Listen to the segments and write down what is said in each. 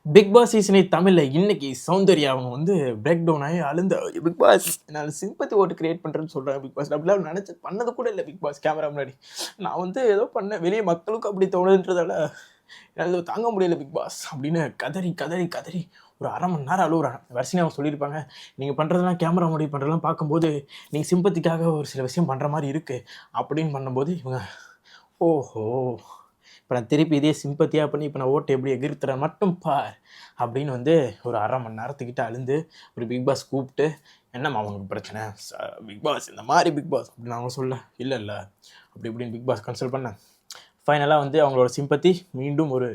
Big Boss season 8 தமிழ்ல இன்னைக்கு சௌந்தர்யா அவங்க வந்து பிரேக் டவுன் ஆகி அழுந்த பிக் பாஸ் நான் சிம்பத்தி ஓட்டு கிரியேட் பண்றேன்னு சொல்றேன். பிக் பாஸ் அப்படிலாம் நினைச்சு பண்ணது கூட இல்லை. பிக் பாஸ் கேமரா முன்னாடி நான் வந்து ஏதோ பண்ணேன், வெளியே மக்களுக்கும் அப்படி தோணுன்றதால என்னால் தாங்க முடியல பிக் பாஸ் அப்படின்னு கதறி கதறி கதறி ஒரு அரை மணி நேரம் அழுகுறாங்க. வரிசையாக அவங்க சொல்லியிருப்பாங்க, நீங்கள் பண்ணுறதெல்லாம் கேமரா முன்னாடி பண்ணுறதெல்லாம் பார்க்கும்போது நீங்கள் சிம்பத்திக்காக ஒரு சில விஷயம் பண்ணுற மாதிரி இருக்குது அப்படின்னு பண்ணும்போது இவங்க ஓஹோ, இப்போ நான் திருப்பி இதே சிம்பத்தியாக பண்ணி இப்போ நான் ஓட்டு எப்படி எகிர்த்துறேன் மட்டும் பார் அப்படின்னு வந்து ஒரு அரை மணி நேரத்துக்கிட்ட அழுந்து ஒரு பிக் பாஸ் கூப்பிட்டு, என்னம்மா அவங்களுக்கு பிரச்சனை பிக் பாஸ் இந்த மாதிரி பிக் பாஸ் அப்படின்னு அவங்க சொல்ல, இல்லை இல்லை அப்படி இப்படின்னு பிக் பாஸ் கன்சல்ட் பண்ணேன். ஃபைனலாக வந்து அவங்களோட சிம்பத்தி மீண்டும் ஒரு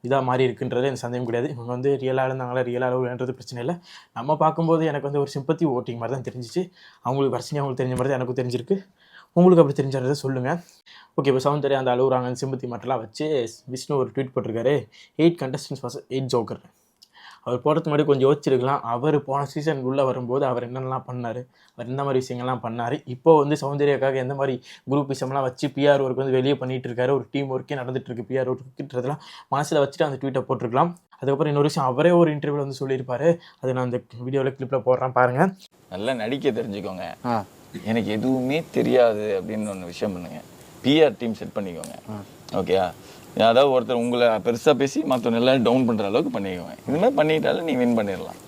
இதாக மாறி இருக்குன்றது எனக்கு சந்தேகம் கிடையாது. இவங்க வந்து ரியலாக இருந்தாங்களா ரியலாக இல்லைன்றது பிரச்சனை இல்லை. நம்ம பார்க்கும்போது எனக்கு வந்து ஒரு சிம்பத்தி ஓட்டிங் மாதிரி தான் தெரிஞ்சிச்சு. அவங்களுக்கு வரிசையாக அவங்களுக்கு தெரிஞ்ச மாதிரி தான் எனக்கும் தெரிஞ்சிருக்கு. உங்களுக்கு அப்படி தெரிஞ்சதை சொல்லுங்கள். ஓகே, இப்போ சௌந்தர்யா அந்த அழுகுறாங்க சிம்பத்தி மட்டும்லாம் வச்சு விஷ்ணு ஒரு ட்வீட் போட்டிருக்காரு, 8 contestants வாஸ் 8 ஜோக்கர். அவர் போகிறதுக்கு முன்னாடி கொஞ்சம் யோசிச்சிருக்கலாம். அவர் போன சீசனுக்குள்ளே வரும்போது அவர் என்னென்னலாம் பண்ணார், அவர் எந்த மாதிரி விஷயங்கள்லாம் பண்ணார், இப்போது வந்து சௌந்தர்யாக்காக எந்த மாதிரி குரூப்பிசம்லாம் வச்சு பிஆர் ஒர்க் வந்து வெளியே பண்ணிகிட்டு இருக்காரு, ஒரு டீம் ஒர்க்கே நடந்துகிட்ருக்கு பிஆர் ஒர்க்குன்றதெல்லாம் மனசில் வச்சுட்டு அந்த ட்வீட்டை போட்டிருக்கலாம். அதுக்கப்புறம் இன்னொரு விஷயம் அவரே ஒரு இன்டர்வியூவில் வந்து சொல்லியிருப்பாரு, அது நான் அந்த வீடியோவில் கிளிப்பில் போடுறேன் பாருங்கள். நல்லா நடிக்க தெரிஞ்சுக்கோங்க, எனக்கு எதுவுமே தெரியாது அப்படின்னு ஒன்று விஷயம் பண்ணுங்க, பிஆர் டீம் செட் பண்ணிக்கோங்க. ஓகேயா, அதாவது ஒருத்தர் உங்களை பெருசாக பேசி மற்றவங்க எல்லாம் டவுன் பண்ணுற அளவுக்கு பண்ணிக்கோங்க. இது மாதிரி பண்ணிட்டாலும் நீ வின் பண்ணிடலாம்.